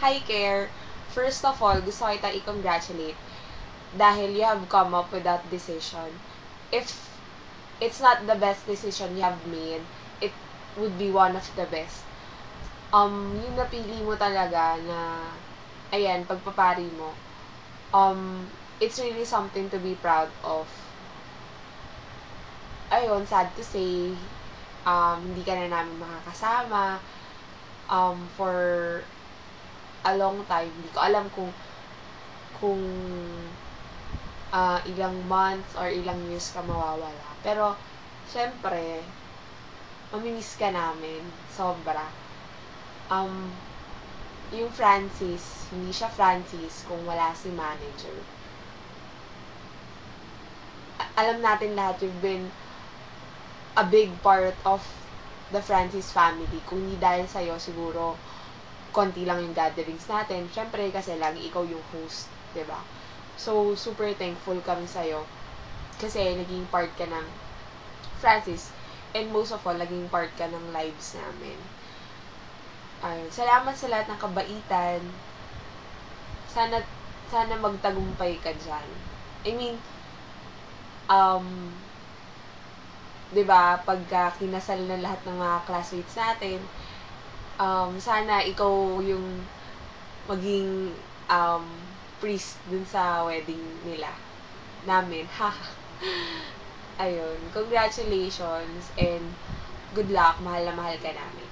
Hi, Care. First of all, gusto kita i-congratulate dahil you have come up with that decision. If it's not the best decision you have made, it would be one of the best. Yung napili mo talaga na, ayan, pagpapari mo, it's really something to be proud of. Ayun, sad to say, hindi ka na namin makakasama, for a long time. Hindi ko alam kung ilang months or ilang years ka mawawala. Pero, syempre, mamimiss ka namin. Sobra. Um, yung Francis, hindi siya Francis kung wala si manager. Alam natin lahat, you've been a big part of the Francis family. Kung hindi dahil sa'yo, siguro, konti lang yung gatherings natin. Syempre, kasi lagi ikaw yung host, 'di ba? So, super thankful kami sa'yo. Kasi, naging part ka ng Francis. And most of all, naging part ka ng lives namin. Ayun. Salamat sa lahat ng kabaitan. Sana, sana magtagumpay ka dyan. I mean, um, 'di ba, pagka kinasal na lahat ng mga classmates natin, sana ikaw yung maging priest dun sa wedding nila. Namin. Ha. Ayun. Congratulations and good luck. Mahal na mahal ka namin.